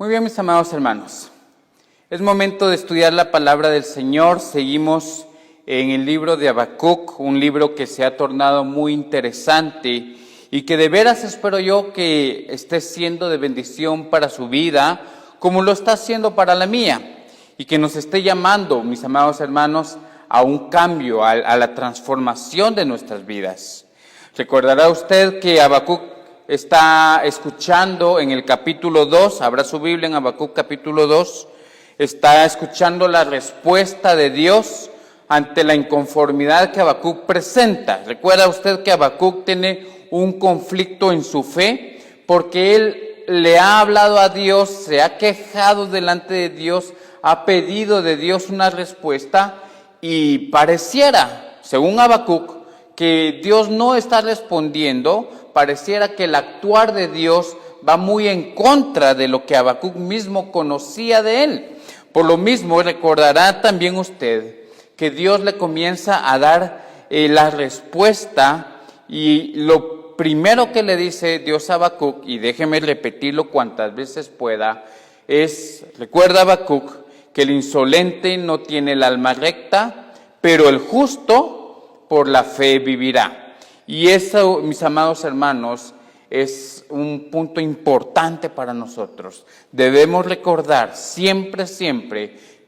Muy bien, mis amados hermanos. Es momento de estudiar la palabra del Señor. Seguimos en el libro de Habacuc, un libro que se ha tornado muy interesante y que de veras espero yo que esté siendo de bendición para su vida, como lo está haciendo para la mía, y que nos esté llamando, mis amados hermanos, a un cambio, a la transformación de nuestras vidas. Recordará usted que Habacuc está escuchando en el capítulo 2, abra su Biblia en Habacuc capítulo 2, está escuchando la respuesta de Dios ante la inconformidad que Habacuc presenta. Recuerda usted que Habacuc tiene un conflicto en su fe, porque él le ha hablado a Dios, se ha quejado delante de Dios, ha pedido de Dios una respuesta y pareciera, según Habacuc, que Dios no está respondiendo. Pareciera que el actuar de Dios va muy en contra de lo que Habacuc mismo conocía de él. Por lo mismo, recordará también usted que Dios le comienza a dar la respuesta, y lo primero que le dice Dios a Habacuc, y déjeme repetirlo cuantas veces pueda, es, recuerda Habacuc, que el insolente no tiene el alma recta, pero el justo por la fe vivirá. Y eso, mis amados hermanos, es un punto importante para nosotros. Debemos recordar siempre,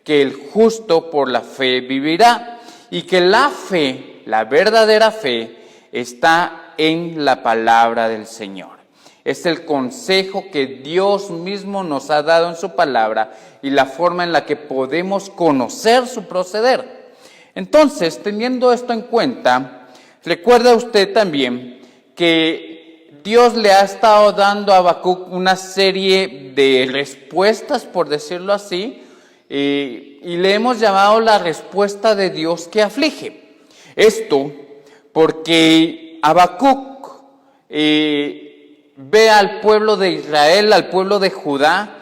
que el justo por la fe vivirá, y que la fe, la verdadera fe, está en la palabra del Señor. Es el consejo que Dios mismo nos ha dado en su palabra y la forma en la que podemos conocer su proceder. Entonces, teniendo esto en cuenta, recuerda usted también que Dios le ha estado dando a Habacuc una serie de respuestas, por decirlo así, y le hemos llamado la respuesta de Dios que aflige. Esto porque Habacuc ve al pueblo de Israel, al pueblo de Judá,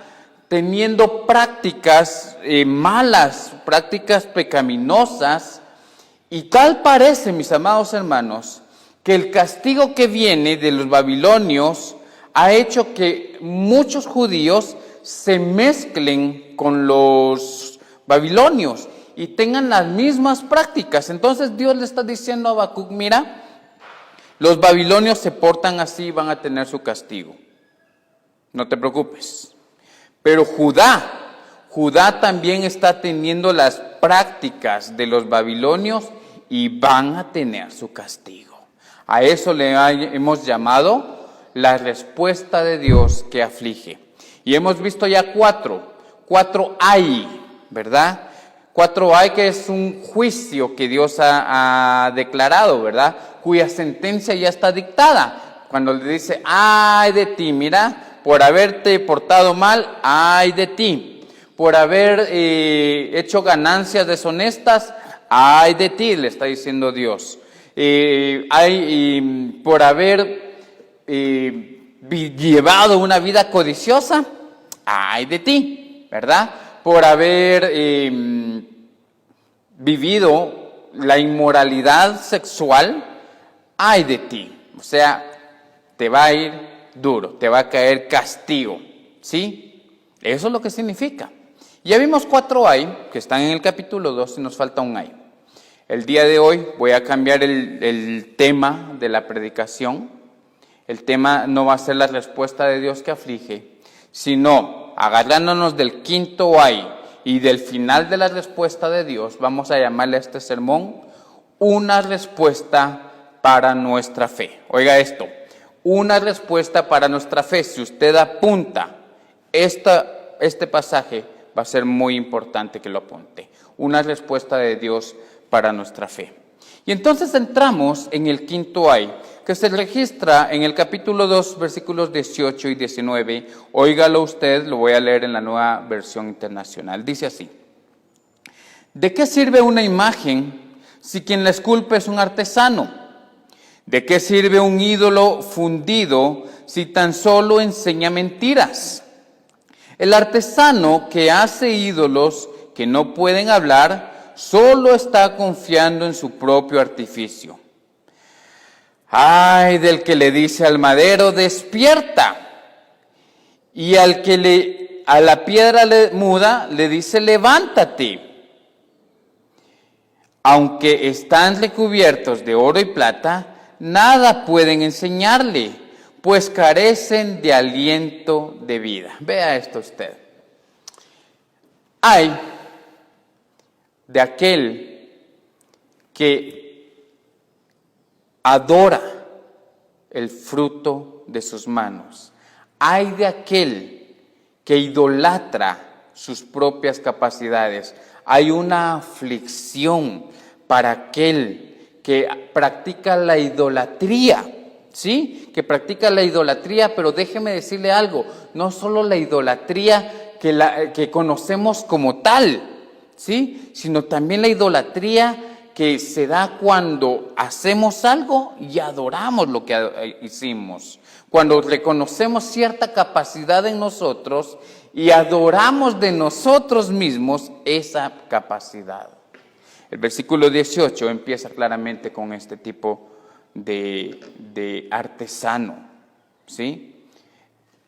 teniendo prácticas malas, prácticas pecaminosas. Y tal parece, mis amados hermanos, que el castigo que viene de los babilonios ha hecho que muchos judíos se mezclen con los babilonios y tengan las mismas prácticas. Entonces Dios le está diciendo a Habacuc: mira, los babilonios se portan así y van a tener su castigo. No te preocupes. Pero Judá también está teniendo las prácticas de los babilonios y van a tener su castigo. A eso le hemos llamado la respuesta de Dios que aflige. Y hemos visto ya cuatro hay, ¿verdad? 4 hay, que es un juicio que Dios ha declarado, ¿verdad? Cuya sentencia ya está dictada. Cuando le dice: ay de ti, mira, por haberte portado mal, ay de ti. Por haber hecho ganancias deshonestas, ay de ti, le está diciendo Dios. Por haber llevado una vida codiciosa, ay de ti, ¿verdad? Por haber vivido la inmoralidad sexual, ay de ti. O sea, te va a ir duro, te va a caer castigo, ¿sí? Eso es lo que significa. Ya vimos 4 hay que están en el capítulo 2 y nos falta un hay. El día de hoy voy a cambiar el tema de la predicación. El tema no va a ser la respuesta de Dios que aflige, sino agarrándonos del 5º hay y del final de la respuesta de Dios, vamos a llamarle a este sermón una respuesta para nuestra fe. Oiga esto, una respuesta para nuestra fe. Si usted apunta este pasaje, va a ser muy importante que lo apunte. Una respuesta de Dios para nuestra fe. Y entonces entramos en el 5º ay, que se registra en el capítulo 2, versículos 18 y 19. Óigalo usted, lo voy a leer en la Nueva Versión Internacional. Dice así: ¿de qué sirve una imagen si quien la esculpe es un artesano? ¿De qué sirve un ídolo fundido si tan solo enseña mentiras? El artesano que hace ídolos que no pueden hablar solo está confiando en su propio artificio. Ay del que le dice al madero: despierta, y al a la piedra muda le dice, levántate. Aunque están recubiertos de oro y plata, nada pueden enseñarle, pues carecen de aliento de vida. Vea esto usted. Hay de aquel que adora el fruto de sus manos. Hay de aquel que idolatra sus propias capacidades. Hay una aflicción para aquel que practica la idolatría, ¿sí? Que practica la idolatría, pero déjeme decirle algo, no solo la idolatría que conocemos como tal, ¿sí? Sino también la idolatría que se da cuando hacemos algo y adoramos lo que hicimos. Cuando reconocemos cierta capacidad en nosotros y adoramos de nosotros mismos esa capacidad. El versículo 18 empieza claramente con este tipo de artesano, ¿sí?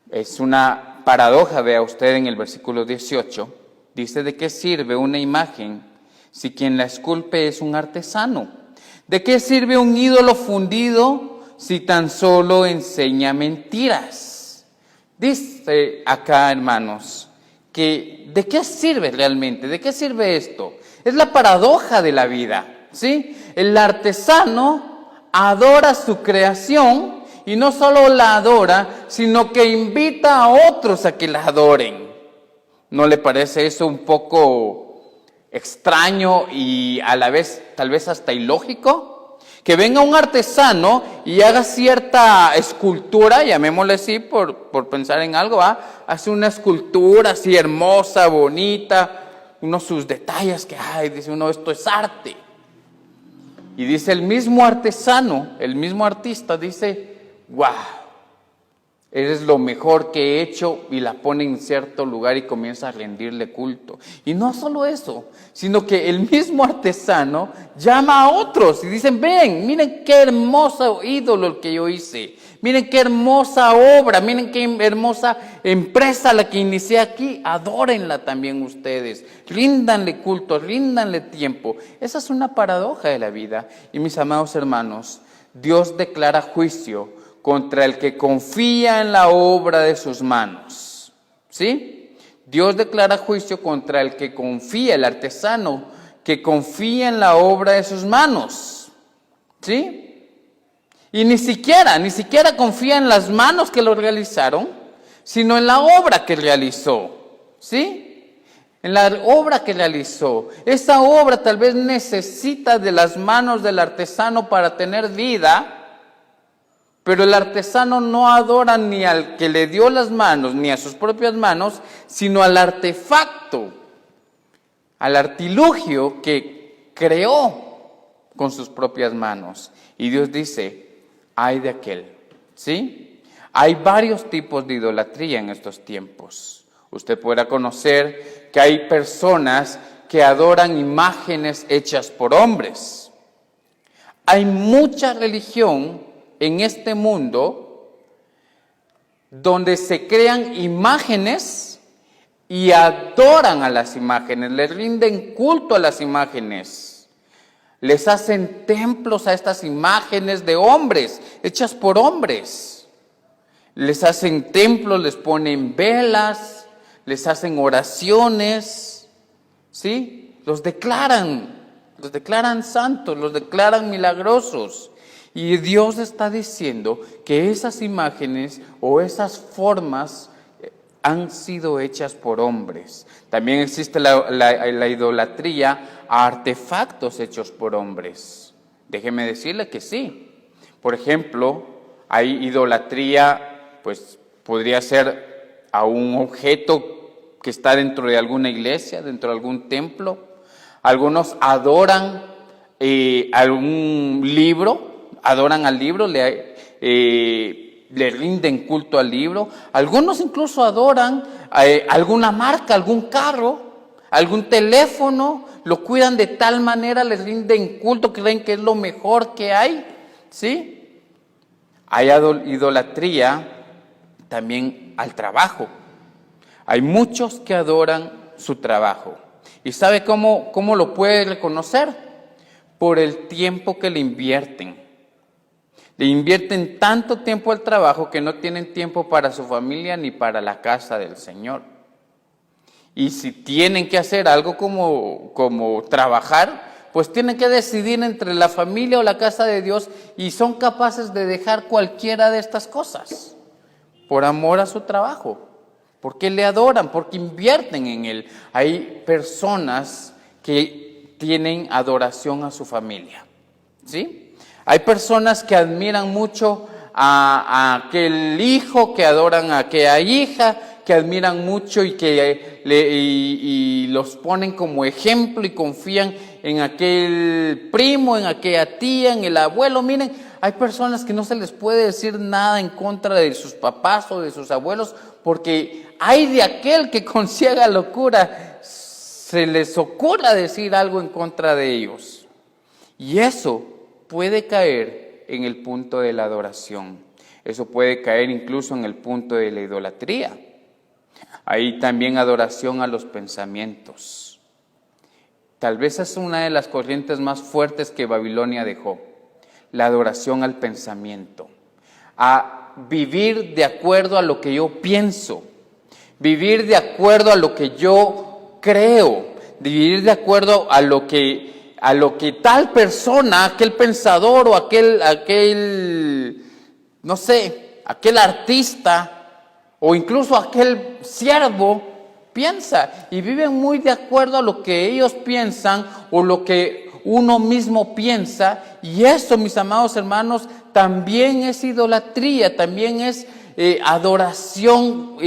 Es una paradoja, vea usted en el versículo 18, dice: ¿de qué sirve una imagen si quien la esculpe es un artesano? ¿De qué sirve un ídolo fundido si tan solo enseña mentiras? Dice acá, hermanos, que ¿de qué sirve realmente? ¿De qué sirve esto? Es la paradoja de la vida, ¿sí? El artesano adora su creación y no solo la adora, sino que invita a otros a que la adoren. ¿No le parece eso un poco extraño y a la vez tal vez hasta ilógico? Que venga un artesano y haga cierta escultura, llamémosle así por pensar en algo, hace una escultura así hermosa, bonita, sus detalles que hay, dice uno, esto es arte. Y dice el mismo artesano, el mismo artista, dice, wow, eres lo mejor que he hecho, y la pone en cierto lugar y comienza a rendirle culto. Y no solo eso, sino que el mismo artesano llama a otros y dicen, ven, miren qué hermoso ídolo el que yo hice, miren qué hermosa obra, miren qué hermosa empresa la que inicié aquí, adórenla también ustedes, ríndanle culto, ríndanle tiempo. Esa es una paradoja de la vida. Y mis amados hermanos, Dios declara juicio contra el que confía en la obra de sus manos, ¿sí? Dios declara juicio contra el que confía, el artesano, que confía en la obra de sus manos, ¿sí? Y ni siquiera confía en las manos que lo realizaron, sino en la obra que realizó, ¿sí? En la obra que realizó. Esa obra tal vez necesita de las manos del artesano para tener vida, pero el artesano no adora ni al que le dio las manos, ni a sus propias manos, sino al artefacto, al artilugio que creó con sus propias manos. Y Dios dice, ay de aquel, ¿sí? Hay varios tipos de idolatría en estos tiempos. Usted podrá conocer que hay personas que adoran imágenes hechas por hombres. Hay mucha religión en este mundo donde se crean imágenes y adoran a las imágenes, les rinden culto a las imágenes, les hacen templos a estas imágenes de hombres, hechas por hombres, les hacen templos, les ponen velas, les hacen oraciones, ¿sí? Los declaran santos, los declaran milagrosos. Y Dios está diciendo que esas imágenes o esas formas han sido hechas por hombres. También existe la idolatría a artefactos hechos por hombres. Déjeme decirle que sí. Por ejemplo, hay idolatría, pues podría ser a un objeto que está dentro de alguna iglesia, dentro de algún templo. Algunos adoran algún libro. Adoran al libro, le rinden culto al libro. Algunos incluso adoran alguna marca, algún carro, algún teléfono. Lo cuidan de tal manera, les rinden culto, creen que es lo mejor que hay, ¿sí? Hay idolatría también al trabajo. Hay muchos que adoran su trabajo. ¿Y sabe cómo lo puede reconocer? Por el tiempo que le invierten. Le invierten tanto tiempo al trabajo que no tienen tiempo para su familia ni para la casa del Señor. Y si tienen que hacer algo como trabajar, pues tienen que decidir entre la familia o la casa de Dios, y son capaces de dejar cualquiera de estas cosas por amor a su trabajo, porque le adoran, porque invierten en él. Hay personas que tienen adoración a su familia, ¿sí? Hay personas que admiran mucho a aquel hijo, que adoran a aquella hija, que admiran mucho y los ponen como ejemplo y confían en aquel primo, en aquella tía, en el abuelo. Miren, hay personas que no se les puede decir nada en contra de sus papás o de sus abuelos, porque hay de aquel que con ciega locura se les ocurra decir algo en contra de ellos. Y eso puede caer en el punto de la adoración. Eso puede caer incluso en el punto de la idolatría. Hay también adoración a los pensamientos. Tal vez es una de las corrientes más fuertes que Babilonia dejó. La adoración al pensamiento. A vivir de acuerdo a lo que yo pienso. Vivir de acuerdo a lo que yo creo. Vivir de acuerdo a lo que tal persona, aquel pensador o aquel no sé, aquel artista o incluso aquel siervo piensa, y viven muy de acuerdo a lo que ellos piensan o lo que uno mismo piensa. Y eso, mis amados hermanos, también es idolatría, también es adoración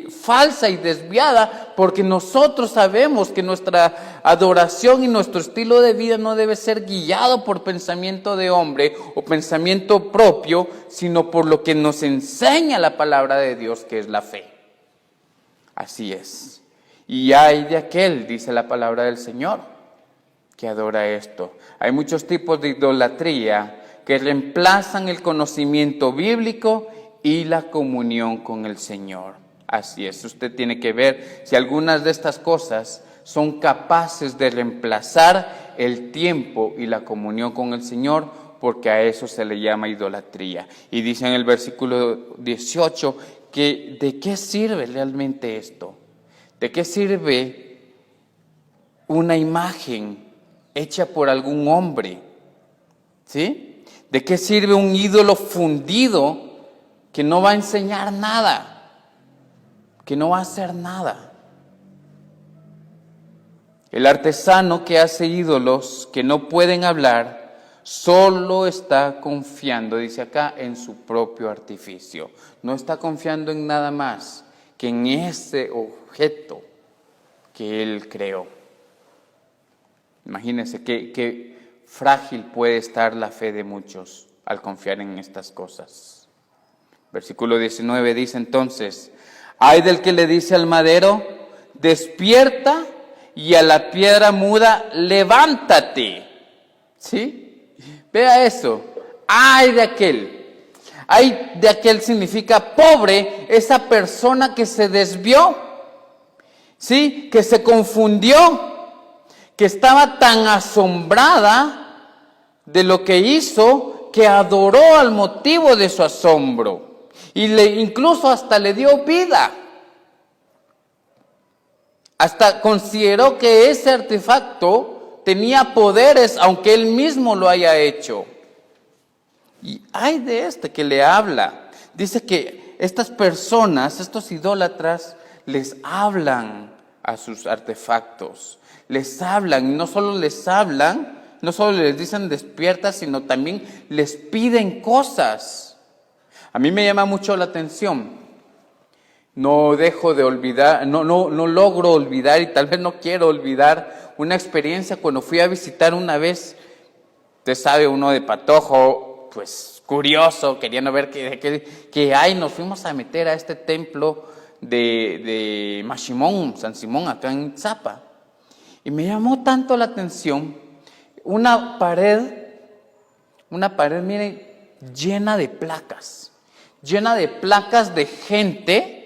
falsa y desviada, porque nosotros sabemos que nuestra adoración y nuestro estilo de vida no debe ser guiado por pensamiento de hombre o pensamiento propio, sino por lo que nos enseña la palabra de Dios, que es la fe. Así es. Y hay de aquel, dice la palabra del Señor, que adora esto. Hay muchos tipos de idolatría que reemplazan el conocimiento bíblico y la comunión con el Señor. Así es, usted tiene que ver si algunas de estas cosas son capaces de reemplazar el tiempo y la comunión con el Señor, porque a eso se le llama idolatría. Y dice en el versículo 18 que ¿de qué sirve realmente esto? ¿De qué sirve una imagen hecha por algún hombre? ¿Sí? ¿De qué sirve un ídolo fundido que no va a enseñar nada, que no va a hacer nada? El artesano que hace ídolos que no pueden hablar, solo está confiando, dice acá, en su propio artificio. No está confiando en nada más que en ese objeto que él creó. Imagínense qué frágil puede estar la fe de muchos al confiar en estas cosas. Versículo 19 dice entonces: ay del que le dice al madero, despierta, y a la piedra muda, levántate. ¿Sí? Vea eso. Ay de aquel. Ay de aquel significa pobre, esa persona que se desvió, ¿sí? Que se confundió, que estaba tan asombrada de lo que hizo, que adoró al motivo de su asombro. Y incluso hasta le dio vida. Hasta consideró que ese artefacto tenía poderes, aunque él mismo lo haya hecho. Y hay de este que le habla. Dice que estas personas, estos idólatras, les hablan a sus artefactos. Les hablan, y no solo les hablan, no solo les dicen despierta, sino también les piden cosas. A mí me llama mucho la atención. No dejo de olvidar, no logro olvidar, y tal vez no quiero olvidar una experiencia cuando fui a visitar una vez. Usted sabe, uno de patojo, pues curioso, queriendo ver qué hay. Nos fuimos a meter a este templo de Mashimón, San Simón, acá en Tzapa. Y me llamó tanto la atención una pared, miren, llena de placas de gente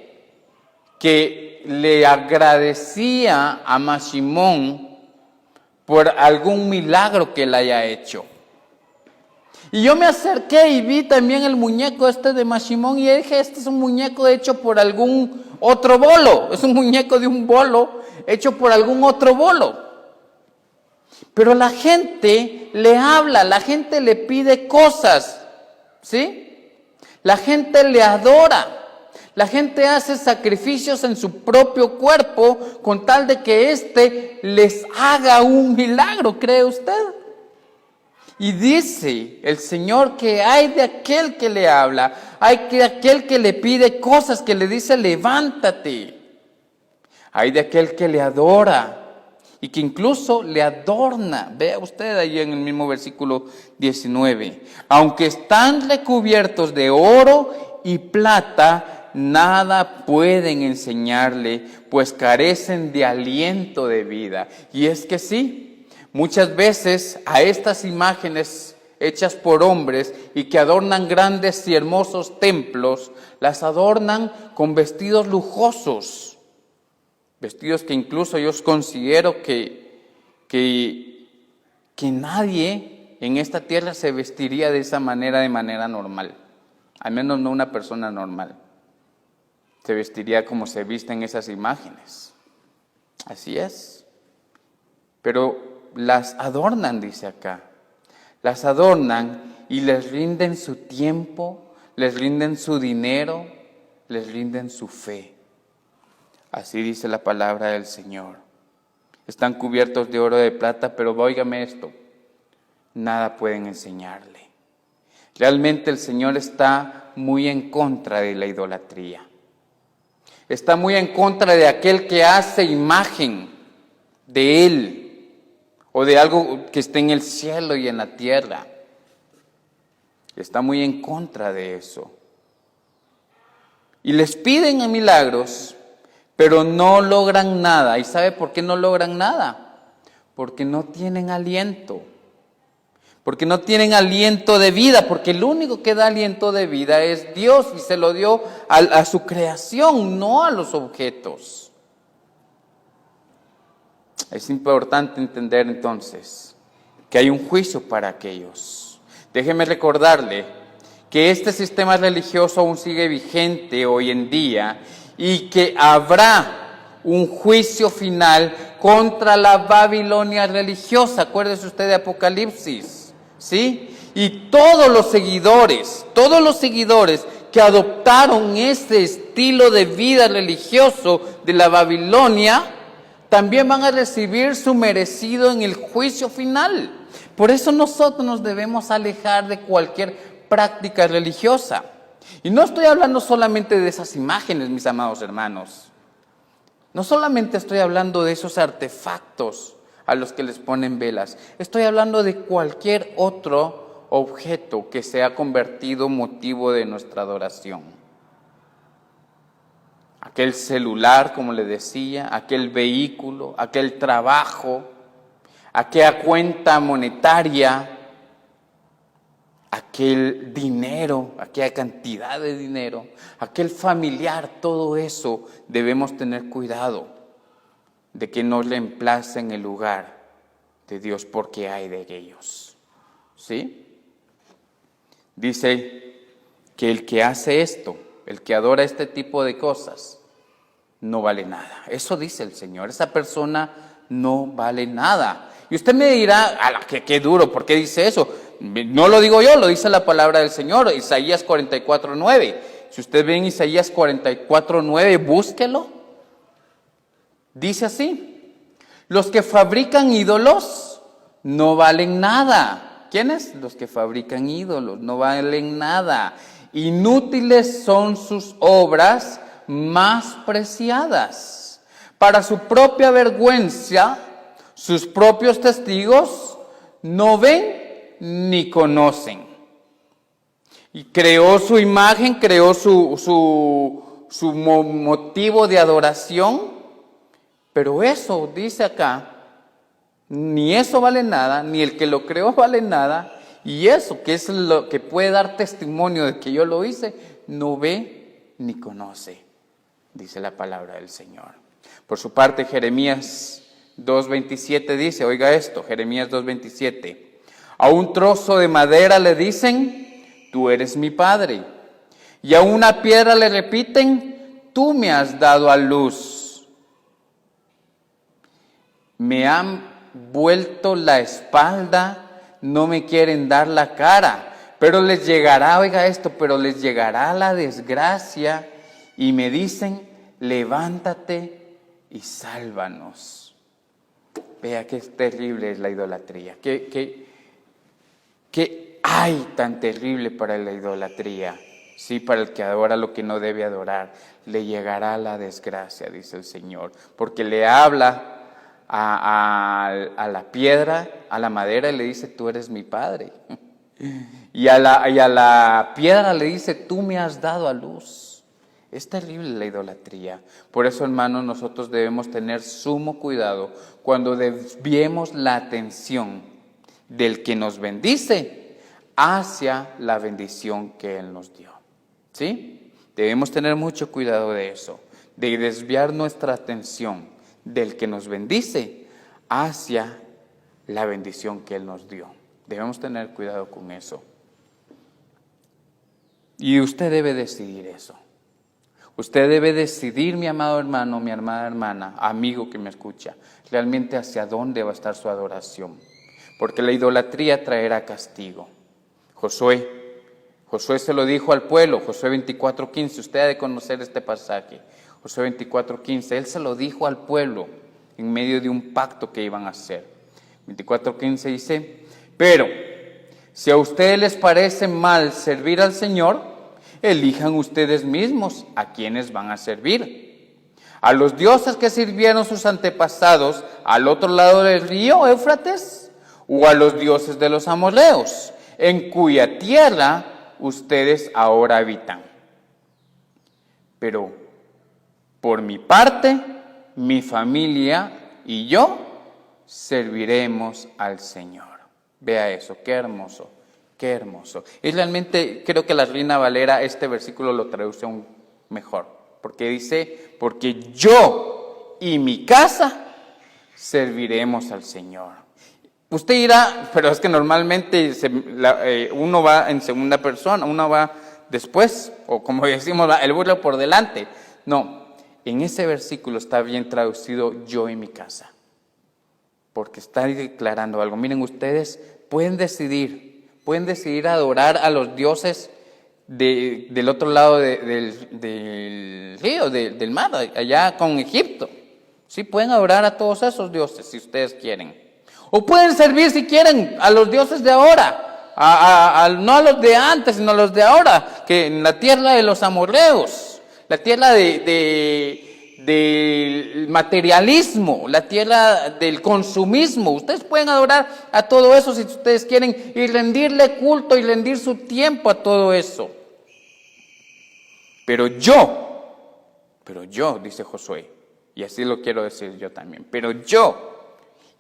que que le agradecía a Mashimón por algún milagro que él haya hecho. Y yo me acerqué y vi también el muñeco de Mashimón y dije, este es un muñeco hecho por algún otro bolo, es un muñeco de un bolo hecho por algún otro bolo. Pero la gente le habla, la gente le pide cosas, ¿sí? La gente le adora. La gente hace sacrificios en su propio cuerpo con tal de que éste les haga un milagro, ¿cree usted? Y dice el Señor que hay de aquel que le habla, hay de aquel que le pide cosas, que le dice levántate. Hay de aquel que le adora y que incluso le adorna. Vea usted ahí en el mismo versículo 19. Aunque están recubiertos de oro y plata, nada pueden enseñarle, pues carecen de aliento de vida. Y es que sí. Muchas veces a estas imágenes hechas por hombres y que adornan grandes y hermosos templos, las adornan con vestidos lujosos, vestidos que incluso yo considero que nadie en esta tierra se vestiría de esa manera, de manera normal, al menos no una persona normal, se vestiría como se visten esas imágenes, así es, pero las adornan, dice acá, las adornan y les rinden su tiempo, les rinden su dinero, les rinden su fe. Así dice la palabra del Señor. Están cubiertos de oro y de plata, pero óigame esto, nada pueden enseñarle. Realmente el Señor está muy en contra de la idolatría. Está muy en contra de aquel que hace imagen de Él, o de algo que esté en el cielo y en la tierra. Está muy en contra de eso. Y les piden milagros, pero no logran nada. ¿Y sabe por qué no logran nada? Porque no tienen aliento. Porque no tienen aliento de vida, porque el único que da aliento de vida es Dios y se lo dio a su creación, no a los objetos. Es importante entender entonces que hay un juicio para aquellos. Déjeme recordarle que este sistema religioso aún sigue vigente hoy en día y que habrá un juicio final contra la Babilonia religiosa. Acuérdese usted de Apocalipsis, ¿sí? Y todos los seguidores que adoptaron ese estilo de vida religioso de la Babilonia, también van a recibir su merecido en el juicio final. Por eso nosotros nos debemos alejar de cualquier práctica religiosa. Y no estoy hablando solamente de esas imágenes, mis amados hermanos. No solamente estoy hablando de esos artefactos a los que les ponen velas. Estoy hablando de cualquier otro objeto que se ha convertido motivo de nuestra adoración. Aquel celular, como le decía, aquel vehículo, aquel trabajo, aquella cuenta monetaria, aquel dinero, aquella cantidad de dinero, aquel familiar, todo eso debemos tener cuidado de que no reemplacen el lugar de Dios, porque hay de ellos. ¿Sí? Dice que el que hace esto, el que adora este tipo de cosas, no vale nada. Eso dice el Señor. Esa persona no vale nada. Y usted me dirá, qué duro, ¿por qué dice eso? No lo digo yo, lo dice la palabra del Señor, Isaías 44:9. Si usted ve en Isaías 44:9, búsquelo. Dice así: los que fabrican ídolos no valen nada. ¿Quiénes? Los que fabrican ídolos no valen nada. Inútiles son sus obras más preciadas. Para su propia vergüenza, sus propios testigos no ven ni conocen. Y creó su imagen, creó su motivo de adoración, pero eso, dice acá, ni eso vale nada, ni el que lo creó vale nada, y eso, que es lo que puede dar testimonio de que yo lo hice, no ve ni conoce. dice la palabra del Señor. Por su parte, Jeremías 2:27 dice, oiga esto, Jeremías 2:27, a un trozo de madera le dicen, tú eres mi padre, y a una piedra le repiten, tú me has dado a luz. Me han vuelto la espalda, no me quieren dar la cara, pero les llegará, oiga esto, pero les llegará la desgracia y me dicen, levántate y sálvanos. Vea qué terrible es la idolatría, qué hay tan terrible para la idolatría. Sí, para el que adora lo que no debe adorar, le llegará la desgracia, dice el Señor, porque le habla a la piedra, a la madera, y le dice, tú eres mi padre. Y a la piedra le dice, tú me has dado a luz. Es terrible la idolatría. Por eso, hermanos, nosotros debemos tener sumo cuidado cuando desviemos la atención del que nos bendice hacia la bendición que Él nos dio. ¿Sí? Debemos tener mucho cuidado de eso, de desviar nuestra atención del que nos bendice hacia la bendición que Él nos dio. Debemos tener cuidado con eso. Y usted debe decidir eso. Usted debe decidir, mi amado hermano, mi amada hermana, amigo que me escucha, realmente hacia dónde va a estar su adoración. Porque la idolatría traerá castigo. Josué se lo dijo al pueblo, Josué 24:15, usted ha de conocer este pasaje. Josué 24:15, él se lo dijo al pueblo en medio de un pacto que iban a hacer. 24:15 dice, pero si a ustedes les parece mal servir al Señor, elijan ustedes mismos a quienes van a servir. A los dioses que sirvieron sus antepasados al otro lado del río Éufrates, o a los dioses de los amorreos, en cuya tierra ustedes ahora habitan. Pero por mi parte, mi familia y yo serviremos al Señor. Vea eso, qué hermoso, qué hermoso. Y realmente creo que la Reina Valera este versículo lo traduce aún mejor, porque dice, porque yo y mi casa serviremos al Señor. Usted dirá, pero es que normalmente uno va en segunda persona, uno va después, o como decimos, el burro por delante. No, en ese versículo está bien traducido yo y mi casa, porque está declarando algo. Miren, ustedes pueden decidir adorar a los dioses del otro lado del río, del mar, allá con Egipto. Sí, pueden adorar a todos esos dioses si ustedes quieren. O pueden servir si quieren a los dioses de ahora, no a los de antes, sino a los de ahora, que en la tierra de los amorreos, la tierra del materialismo, la tierra del consumismo. Ustedes pueden adorar a todo eso si ustedes quieren y rendirle culto y rendir su tiempo a todo eso. Pero yo, dice Josué, y así lo quiero decir yo también, pero yo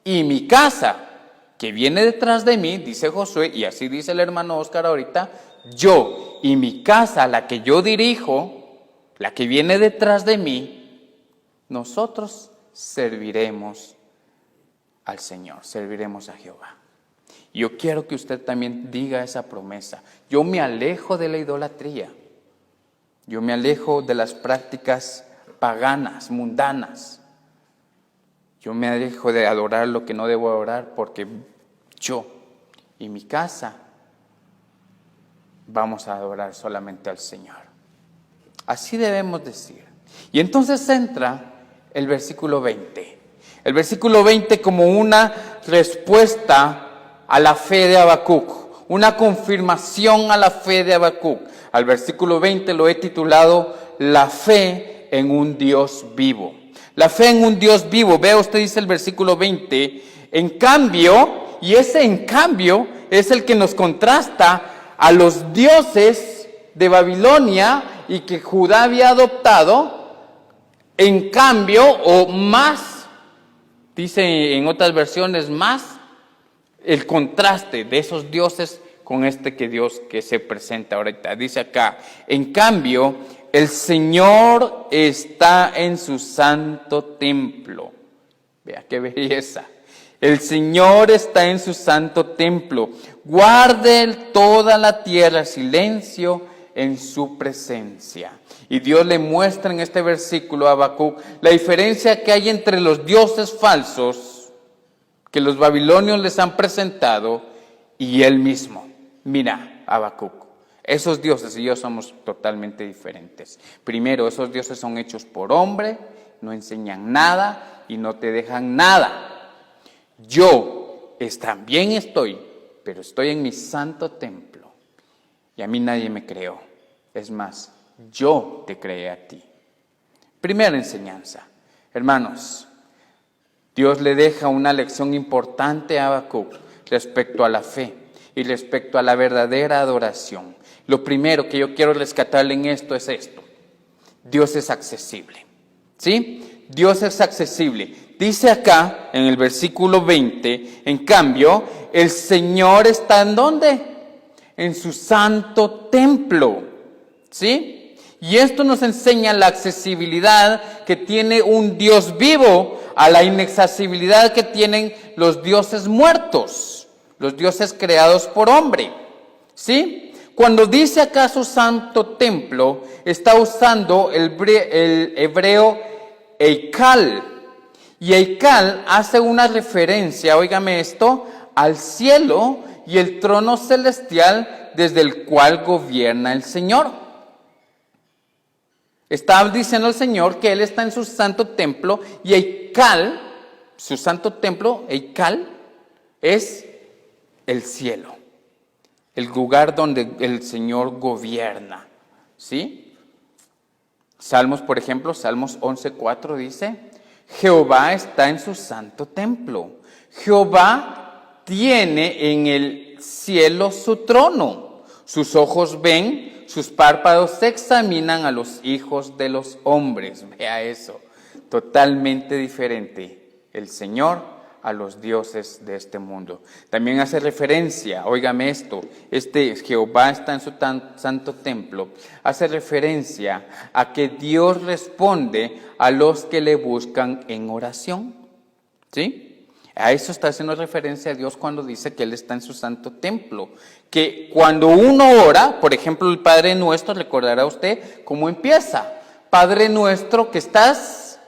y mi casa, que viene detrás de mí, dice Josué, y así dice el hermano Oscar ahorita, yo y mi casa, la que yo dirijo, la que viene detrás de mí, nosotros serviremos al Señor, serviremos a Jehová. Yo quiero que usted también diga esa promesa. Yo me alejo de la idolatría, yo me alejo de las prácticas paganas, mundanas. Yo me alejo de adorar lo que no debo adorar, porque yo y mi casa vamos a adorar solamente al Señor. Así debemos decir. Y entonces entra el versículo 20. El versículo 20 como una respuesta a la fe de Habacuc, una confirmación a la fe de Habacuc. Al versículo 20 lo he titulado La fe en un Dios vivo. La fe en un Dios vivo. Vea usted, dice el versículo 20, en cambio, y ese en cambio es el que nos contrasta a los dioses de Babilonia y que Judá había adoptado, en cambio, o más, dice en otras versiones, más el contraste de esos dioses con este que Dios que se presenta ahorita. Dice acá, en cambio, el Señor está en su santo templo. Vea qué belleza. El Señor está en su santo templo. Guarde toda la tierra silencio en su presencia. Y Dios le muestra en este versículo a Habacuc la diferencia que hay entre los dioses falsos que los babilonios les han presentado y él mismo. Mira, Habacuc, esos dioses y yo somos totalmente diferentes. Primero, esos dioses son hechos por hombre, no enseñan nada y no te dejan nada. Yo también estoy, pero estoy en mi santo templo y a mí nadie me creó. Es más, yo te creé a ti. Primera enseñanza. Hermanos, Dios le deja una lección importante a Habacuc respecto a la fe y respecto a la verdadera adoración. Lo primero que yo quiero rescatarle en esto es esto. Dios es accesible. ¿Sí? Dios es accesible. Dice acá en el versículo 20, en cambio, el Señor está ¿en dónde? En su santo templo. ¿Sí? Y esto nos enseña la accesibilidad que tiene un Dios vivo a la inaccesibilidad que tienen los dioses muertos, los dioses creados por hombre. ¿Sí? Cuando dice acá su santo templo, está usando el hebreo Eikal. Y Eikal hace una referencia, óigame esto, al cielo y el trono celestial desde el cual gobierna el Señor. Está diciendo el Señor que Él está en su santo templo y Eikal, su santo templo, Eikal, es el cielo, el lugar donde el Señor gobierna. ¿Sí? Salmos, por ejemplo, Salmos 11:4 dice: Jehová está en su santo templo. Jehová tiene en el cielo su trono. Sus ojos ven, sus párpados examinan a los hijos de los hombres. Vea eso, totalmente diferente el Señor a los dioses de este mundo. También hace referencia, óigame esto, Jehová está en su santo templo, hace referencia a que Dios responde a los que le buscan en oración. ¿Sí? A eso está haciendo referencia a Dios cuando dice que Él está en su santo templo. Que cuando uno ora, por ejemplo el Padre Nuestro, recordará usted cómo empieza. Padre Nuestro que estás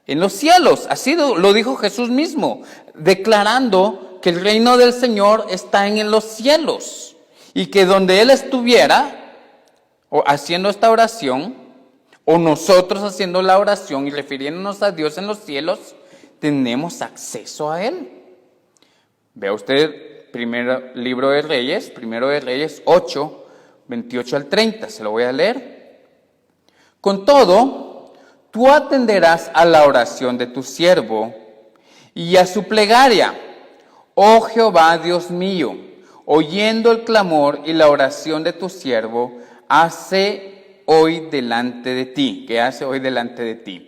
en los cielos, así lo dijo Jesús mismo, declarando que el reino del Señor está en los cielos y que donde Él estuviera o haciendo esta oración, o nosotros haciendo la oración y refiriéndonos a Dios en los cielos, tenemos acceso a Él. Vea usted primer libro de Reyes, primero de Reyes 8, 28 al 30, se lo voy a leer. Con todo, tú atenderás a la oración de tu siervo y a su plegaria, oh Jehová Dios mío, oyendo el clamor y la oración de tu siervo, hace hoy delante de ti. ¿Qué hace hoy delante de ti?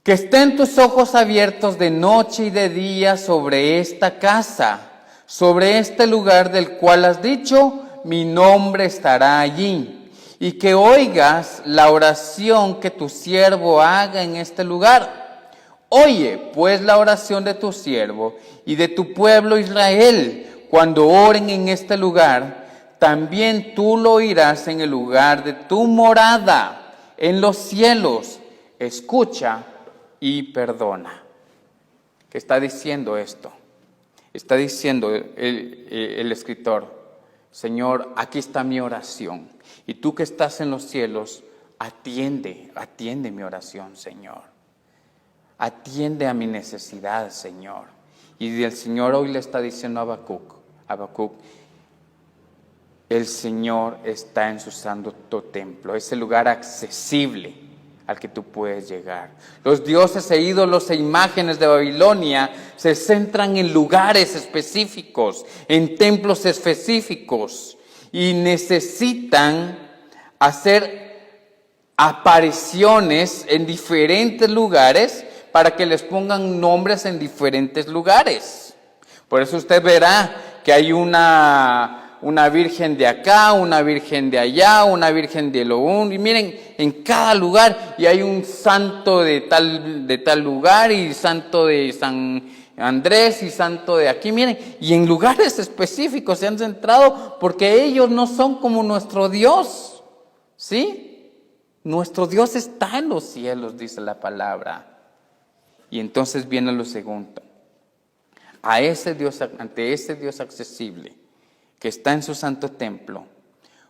Que estén tus ojos abiertos de noche y de día sobre esta casa, sobre este lugar del cual has dicho, mi nombre estará allí. Y que oigas la oración que tu siervo haga en este lugar. Oye, pues, la oración de tu siervo y de tu pueblo Israel, cuando oren en este lugar, también tú lo oirás en el lugar de tu morada, en los cielos. Escucha y perdona. ¿Qué está diciendo esto? Está diciendo el escritor: Señor, aquí está mi oración. Y tú que estás en los cielos, atiende mi oración, Señor. Atiende a mi necesidad, Señor. Y el Señor hoy le está diciendo a Habacuc, el Señor está en su santo templo, ese lugar accesible al que tú puedes llegar. Los dioses e ídolos e imágenes de Babilonia se centran en lugares específicos, en templos específicos, y necesitan hacer apariciones en diferentes lugares para que les pongan nombres en diferentes lugares. Por eso usted verá que hay una una virgen de acá, una virgen de allá, una virgen de lo uno. Y miren, en cada lugar, y hay un santo de tal lugar, y santo de San Andrés, y santo de aquí. Miren, y en lugares específicos se han centrado porque ellos no son como nuestro Dios, ¿sí? Nuestro Dios está en los cielos, dice la palabra. Y entonces viene lo segundo. Ante ese Dios accesible, que está en su santo templo,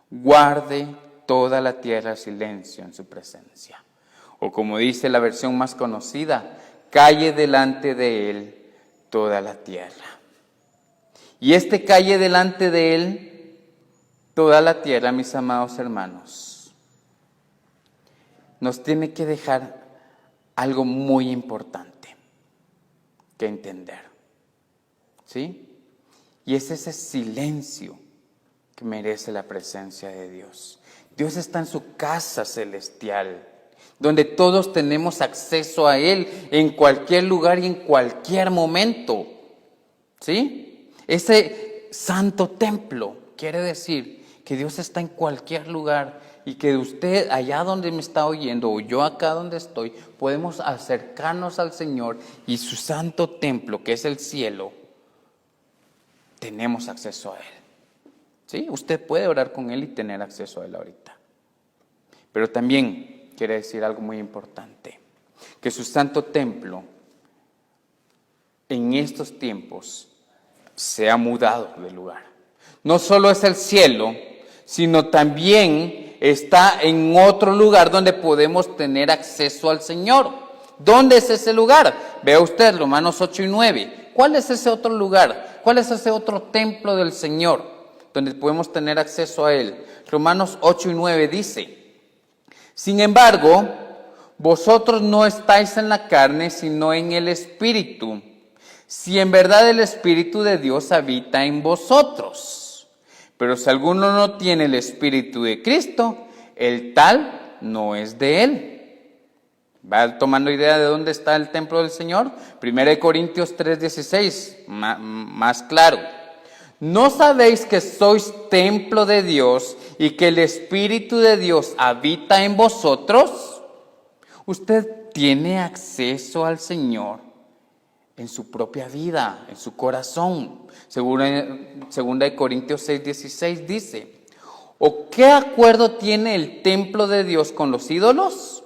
guarde toda la tierra silencio en su presencia. O como dice la versión más conocida, calle delante de él toda la tierra. Y calle delante de él toda la tierra, mis amados hermanos, nos tiene que dejar algo muy importante que entender, ¿sí? Y es ese silencio que merece la presencia de Dios. Dios está en su casa celestial, donde todos tenemos acceso a Él en cualquier lugar y en cualquier momento, ¿sí? Ese santo templo quiere decir que Dios está en cualquier lugar y que usted allá donde me está oyendo o yo acá donde estoy, podemos acercarnos al Señor y su santo templo, que es el cielo, tenemos acceso a Él. ¿Sí? Usted puede orar con Él y tener acceso a Él ahorita. Pero también quiere decir algo muy importante, que su santo templo en estos tiempos se ha mudado de lugar. No solo es el cielo, sino también está en otro lugar donde podemos tener acceso al Señor. ¿Dónde es ese lugar? Vea usted Romanos 8 y 9. ¿Cuál es ese otro lugar? ¿Cuál es ese otro templo del Señor donde podemos tener acceso a Él? Romanos 8 y 9 dice: sin embargo, vosotros no estáis en la carne, sino en el Espíritu, si en verdad el Espíritu de Dios habita en vosotros. Pero si alguno no tiene el Espíritu de Cristo, el tal no es de Él. ¿Va tomando idea de dónde está el templo del Señor? 1 Corintios 3:16, más claro. ¿No sabéis que sois templo de Dios y que el Espíritu de Dios habita en vosotros? Usted tiene acceso al Señor en su propia vida, en su corazón. Segunda de Corintios 6:16 dice: ¿o qué acuerdo tiene el templo de Dios con los ídolos?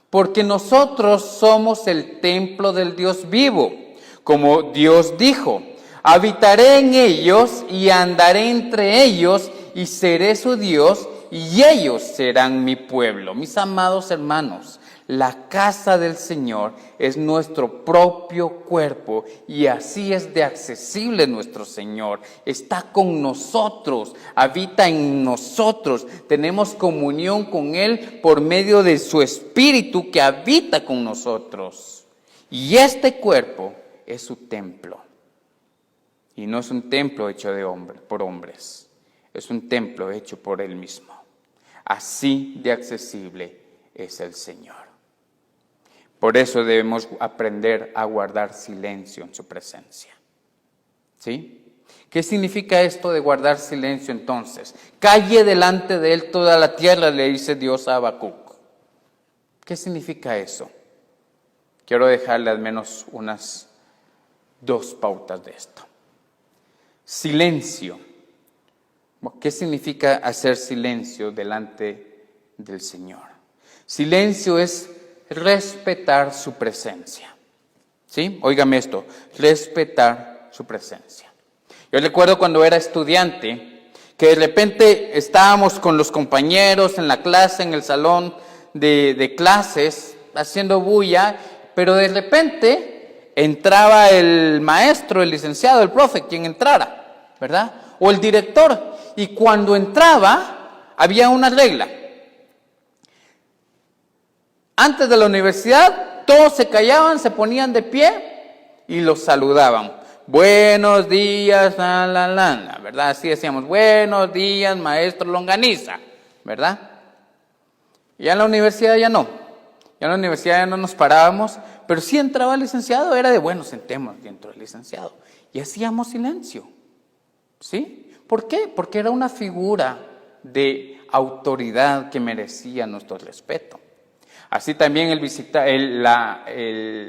Porque nosotros somos el templo del Dios vivo, como Dios dijo: habitaré en ellos y andaré entre ellos y seré su Dios y ellos serán mi pueblo. Mis amados hermanos, la casa del Señor es nuestro propio cuerpo y así es de accesible nuestro Señor. Está con nosotros, habita en nosotros. Tenemos comunión con Él por medio de su Espíritu que habita con nosotros. Y este cuerpo es su templo. Y no es un templo hecho por hombres, es un templo hecho por Él mismo. Así de accesible es el Señor. Por eso debemos aprender a guardar silencio en su presencia. ¿Sí? ¿Qué significa esto de guardar silencio entonces? Calle delante de Él toda la tierra, le dice Dios a Habacuc. ¿Qué significa eso? Quiero dejarle al menos unas 2 pautas de esto. Silencio. ¿Qué significa hacer silencio delante del Señor? Silencio es respetar su presencia. ¿Sí? Óigame esto, respetar su presencia. Yo recuerdo cuando era estudiante que de repente estábamos con los compañeros en la clase, en el salón de clases, haciendo bulla, pero de repente entraba el maestro, el licenciado, el profe, quien entrara, ¿verdad? O el director. Y cuando entraba, había una regla. Antes de la universidad, todos se callaban, se ponían de pie y los saludaban. Buenos días, ¿verdad? Así decíamos, buenos días, maestro Longaniza, ¿verdad? Y en la universidad ya no. Ya en la universidad ya no nos parábamos, pero si entraba el licenciado, era de, bueno, sentémonos dentro del licenciado. Y hacíamos silencio, ¿sí? ¿Por qué? Porque era una figura de autoridad que merecía nuestro respeto. Así también el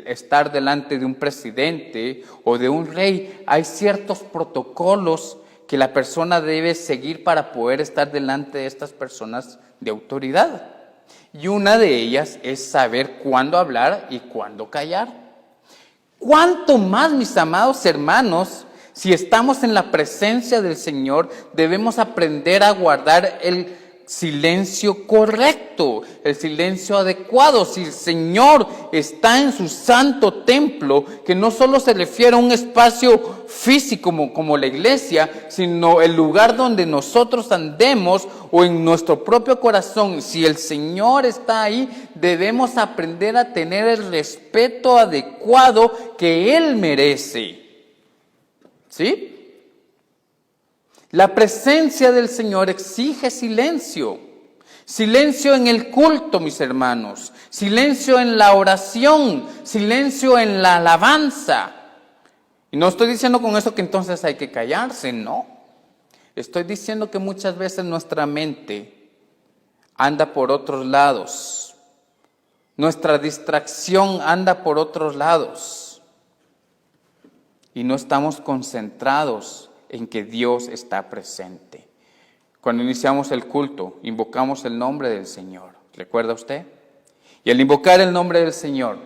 estar delante de un presidente o de un rey, hay ciertos protocolos que la persona debe seguir para poder estar delante de estas personas de autoridad. Y una de ellas es saber cuándo hablar y cuándo callar. ¿Cuánto más, mis amados hermanos, si estamos en la presencia del Señor, debemos aprender a guardar el silencio correcto, el silencio adecuado? Si el Señor está en su santo templo, que no solo se refiere a un espacio físico como la iglesia, sino el lugar donde nosotros andemos o en nuestro propio corazón, si el Señor está ahí, debemos aprender a tener el respeto adecuado que Él merece. ¿Sí? La presencia del Señor exige silencio. Silencio en el culto, mis hermanos. Silencio en la oración. Silencio en la alabanza. Y no estoy diciendo con eso que entonces hay que callarse, no. Estoy diciendo que muchas veces nuestra mente anda por otros lados. Nuestra distracción anda por otros lados. Y no estamos concentrados en que Dios está presente. Cuando iniciamos el culto, invocamos el nombre del Señor. ¿Recuerda usted? Y el invocar el nombre del Señor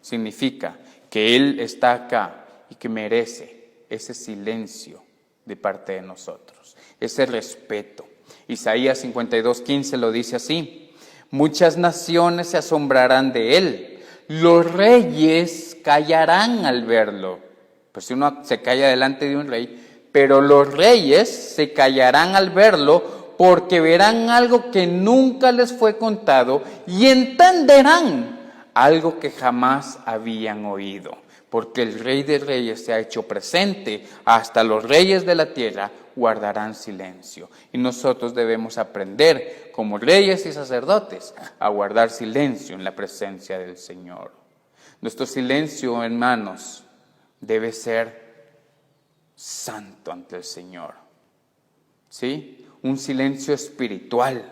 significa que Él está acá y que merece ese silencio de parte de nosotros, ese respeto. Isaías 52:15 lo dice así: muchas naciones se asombrarán de Él, los reyes callarán al verlo. Pues si uno se calla delante de un rey, pero los reyes se callarán al verlo porque verán algo que nunca les fue contado y entenderán algo que jamás habían oído. Porque el Rey de Reyes se ha hecho presente, hasta los reyes de la tierra guardarán silencio. Y nosotros debemos aprender, como reyes y sacerdotes, a guardar silencio en la presencia del Señor. Nuestro silencio, hermanos, debe ser santo ante el Señor. ¿Sí? Un silencio espiritual,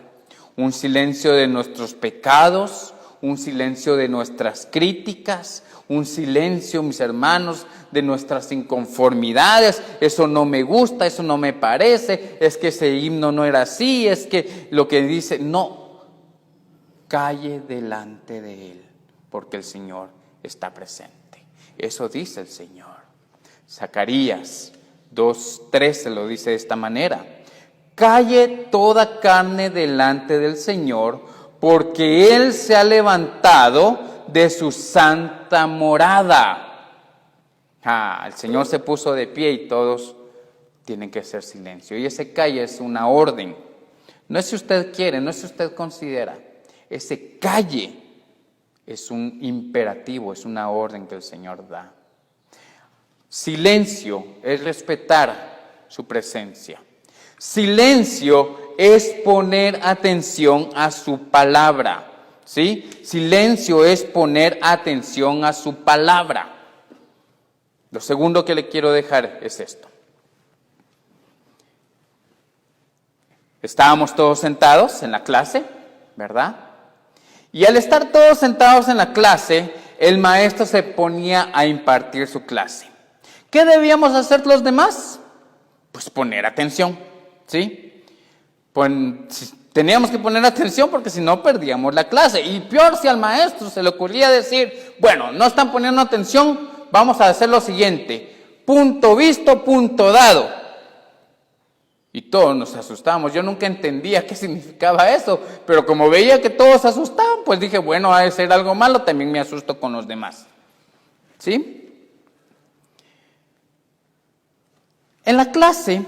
un silencio de nuestros pecados, un silencio de nuestras críticas, un silencio, mis hermanos, de nuestras inconformidades. Eso no me gusta, eso no me parece, es que ese himno no era así, es que lo que dice, no, calle delante de Él, porque el Señor está presente. Eso dice el Señor. Zacarías 2:13 lo dice de esta manera: calle toda carne delante del Señor, porque Él se ha levantado de su santa morada. El Señor se puso de pie y todos tienen que hacer silencio. Y ese calle es una orden. No es si usted quiere, no es si usted considera. Ese calle es un imperativo, es una orden que el Señor da. Silencio es respetar su presencia. Silencio es poner atención a su palabra. ¿Sí? Silencio es poner atención a su palabra. Lo segundo que le quiero dejar es esto. Estábamos todos sentados en la clase, ¿verdad? Y al estar todos sentados en la clase, el maestro se ponía a impartir su clase. ¿Qué debíamos hacer los demás? Pues poner atención, ¿sí? Teníamos que poner atención porque si no perdíamos la clase. Y peor si al maestro se le ocurría decir, bueno, no están poniendo atención, vamos a hacer lo siguiente: punto visto, punto dado. Y todos nos asustamos. Yo nunca entendía qué significaba eso, pero como veía que todos se asustaban, pues dije, bueno, ha de ser algo malo, también me asusto con los demás. ¿Sí? En la clase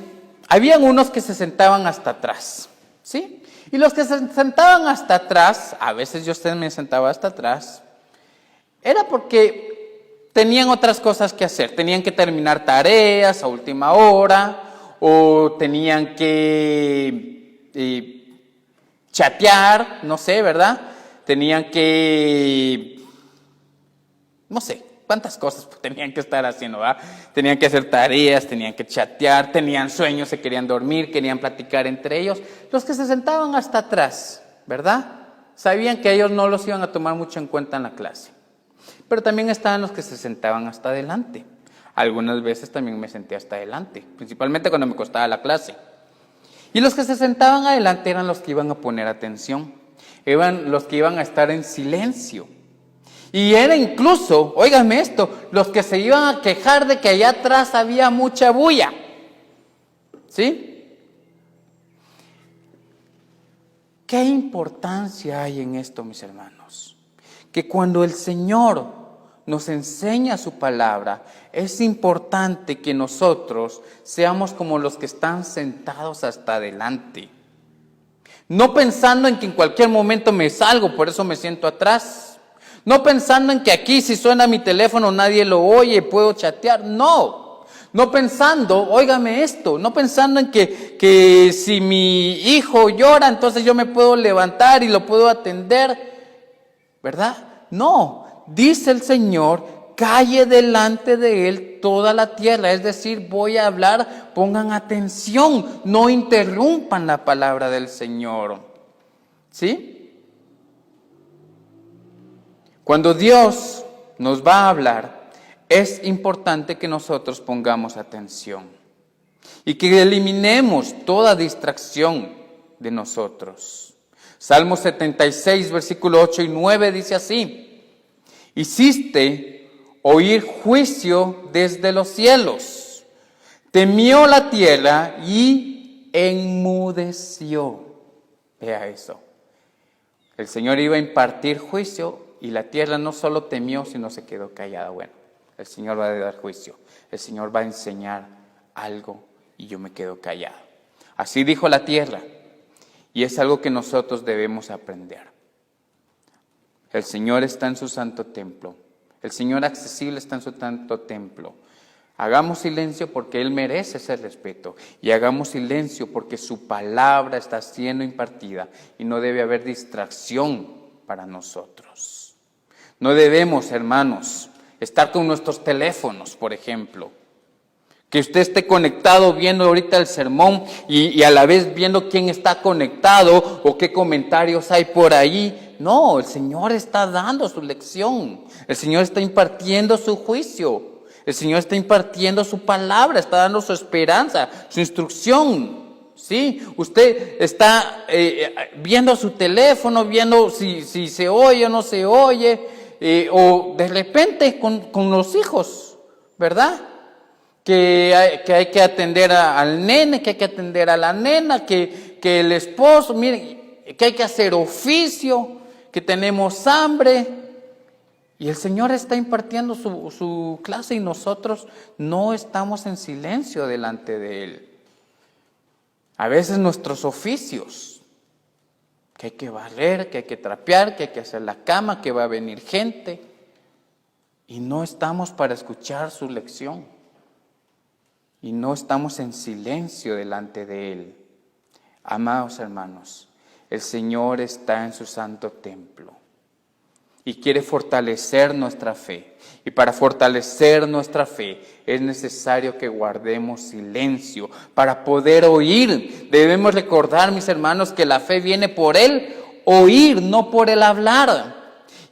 habían unos que se sentaban hasta atrás, ¿sí? Y los que se sentaban hasta atrás, a veces yo me sentaba hasta atrás, era porque tenían otras cosas que hacer. Tenían que terminar tareas a última hora, o tenían que chatear, no sé, ¿verdad? Tenían que, no sé, ¿Cuántas cosas tenían que estar haciendo? ¿Va? Tenían que hacer tareas, tenían que chatear, tenían sueños, se querían dormir, querían platicar entre ellos. Los que se sentaban hasta atrás, ¿verdad? Sabían que ellos no los iban a tomar mucho en cuenta en la clase. Pero también estaban los que se sentaban hasta adelante. Algunas veces también me senté hasta adelante, principalmente cuando me costaba la clase. Y los que se sentaban adelante eran los que iban a poner atención, eran los que iban a estar en silencio. Y era incluso, óigame esto, los que se iban a quejar de que allá atrás había mucha bulla. ¿Sí? ¿Qué importancia hay en esto, mis hermanos? Que cuando el Señor nos enseña su palabra, es importante que nosotros seamos como los que están sentados hasta adelante. No pensando en que en cualquier momento me salgo, por eso me siento atrás. No pensando en que aquí si suena mi teléfono nadie lo oye, puedo chatear. No pensando, óigame esto, no pensando en que si mi hijo llora, entonces yo me puedo levantar y lo puedo atender, ¿verdad? No, dice el Señor, calle delante de Él toda la tierra, es decir, voy a hablar, pongan atención, no interrumpan la palabra del Señor, ¿sí? Cuando Dios nos va a hablar, es importante que nosotros pongamos atención y que eliminemos toda distracción de nosotros. Salmo 76, versículo 8 y 9 dice así: hiciste oír juicio desde los cielos, temió la tierra y enmudeció. Vea eso. El Señor iba a impartir juicio y la tierra no solo temió, sino se quedó callada. Bueno, el Señor va a dar juicio, el Señor va a enseñar algo y yo me quedo callado. Así dijo la tierra, y es algo que nosotros debemos aprender. El Señor está en su santo templo, el Señor accesible está en su santo templo. Hagamos silencio porque Él merece ese respeto, y hagamos silencio porque su palabra está siendo impartida y no debe haber distracción para nosotros. No debemos, hermanos, estar con nuestros teléfonos, por ejemplo. Que usted esté conectado viendo ahorita el sermón y a la vez viendo quién está conectado o qué comentarios hay por ahí. No, el Señor está dando su lección. El Señor está impartiendo su juicio. El Señor está impartiendo su palabra, está dando su esperanza, su instrucción. ¿Sí? Usted está viendo su teléfono, viendo si se oye o no se oye. O de repente con los hijos, ¿verdad? Que hay que atender al nene, que hay que atender a la nena, que el esposo, miren, que hay que hacer oficio, que tenemos hambre. Y el Señor está impartiendo su clase y nosotros no estamos en silencio delante de Él. A veces nuestros oficios, que hay que barrer, que hay que trapear, que hay que hacer la cama, que va a venir gente. Y no estamos para escuchar su lección. Y no estamos en silencio delante de Él. Amados hermanos, el Señor está en su santo templo y quiere fortalecer nuestra fe. Y para fortalecer nuestra fe es necesario que guardemos silencio para poder oír. Debemos recordar, mis hermanos, que la fe viene por el oír, no por el hablar.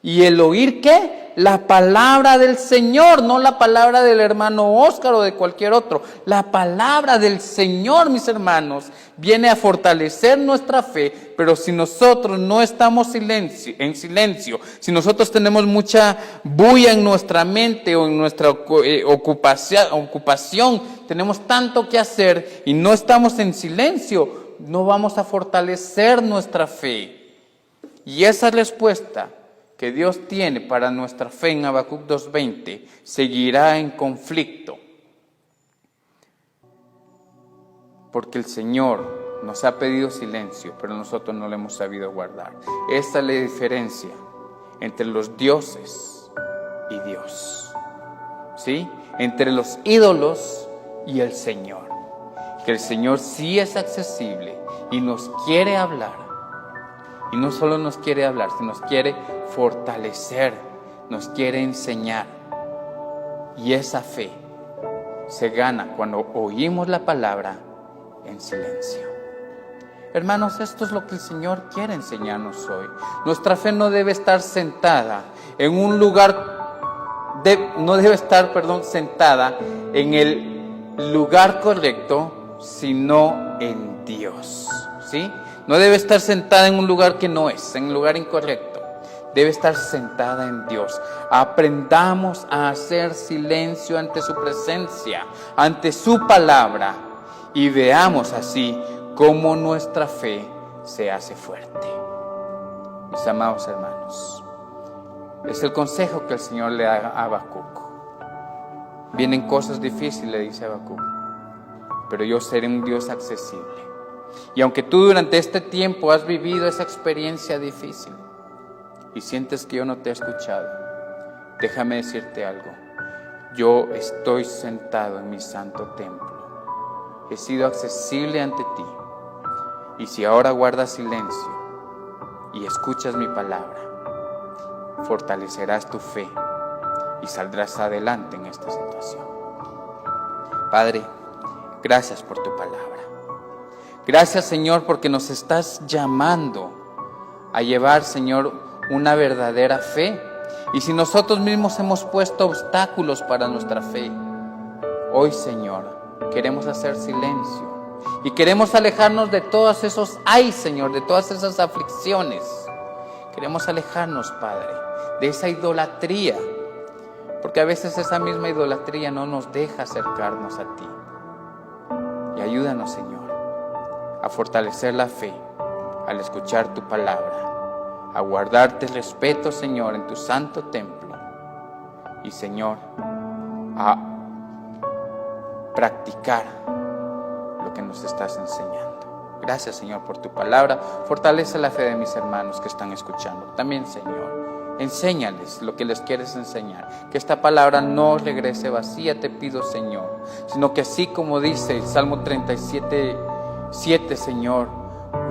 ¿Y el oír qué? La palabra del Señor, no la palabra del hermano Óscar o de cualquier otro. La palabra del Señor, mis hermanos, viene a fortalecer nuestra fe, pero si nosotros no estamos en silencio, si nosotros tenemos mucha bulla en nuestra mente o en nuestra ocupación, tenemos tanto que hacer y no estamos en silencio, no vamos a fortalecer nuestra fe. Y esa respuesta que Dios tiene para nuestra fe en Habacuc 2:20 seguirá en conflicto. Porque el Señor nos ha pedido silencio, pero nosotros no lo hemos sabido guardar. Esta es la diferencia entre los dioses y Dios. ¿Sí? Entre los ídolos y el Señor. Que el Señor sí es accesible y nos quiere hablar. Y no solo nos quiere hablar, sino nos quiere fortalecer, nos quiere enseñar. Y esa fe se gana cuando oímos la palabra en silencio. Hermanos, esto es lo que el Señor quiere enseñarnos hoy. Nuestra fe no debe estar sentada en un lugar, sentada en el lugar correcto, sino en Dios, ¿sí? No debe estar sentada en un lugar que no es, en un lugar incorrecto. Debe estar sentada en Dios. Aprendamos a hacer silencio ante su presencia, ante su palabra, y veamos así cómo nuestra fe se hace fuerte. Mis amados hermanos, es el consejo que el Señor le da a Habacuc. Vienen cosas difíciles, dice Habacuc, pero yo seré un Dios accesible. Y aunque tú durante este tiempo has vivido esa experiencia difícil y sientes que yo no te he escuchado, déjame decirte algo. Yo estoy sentado en mi santo templo. He sido accesible ante ti. Y si ahora guardas silencio y escuchas mi palabra, fortalecerás tu fe y saldrás adelante en esta situación. Padre, gracias por tu palabra. Gracias, Señor, porque nos estás llamando a llevar, Señor, una verdadera fe. Y si nosotros mismos hemos puesto obstáculos para nuestra fe, hoy, Señor, queremos hacer silencio y queremos alejarnos de todos esos Señor, de todas esas aflicciones. Queremos alejarnos, Padre, de esa idolatría, porque a veces esa misma idolatría no nos deja acercarnos a ti. Y ayúdanos, Señor, a fortalecer la fe al escuchar tu palabra, a guardarte el respeto, Señor, en tu santo templo, y, Señor, a practicar lo que nos estás enseñando. Gracias, Señor, por tu palabra. Fortalece la fe de mis hermanos que están escuchando. También, Señor, enséñales lo que les quieres enseñar. Que esta palabra no regrese vacía, te pido, Señor, sino que así como dice el Salmo 37:7, Señor,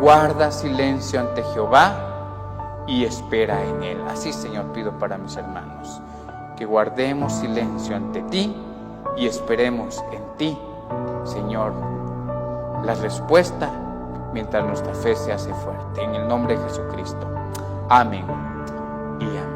guarda silencio ante Jehová y espera en Él. Así, Señor, pido para mis hermanos, que guardemos silencio ante ti y esperemos en ti, Señor, la respuesta mientras nuestra fe se hace fuerte. En el nombre de Jesucristo. Amén y amén.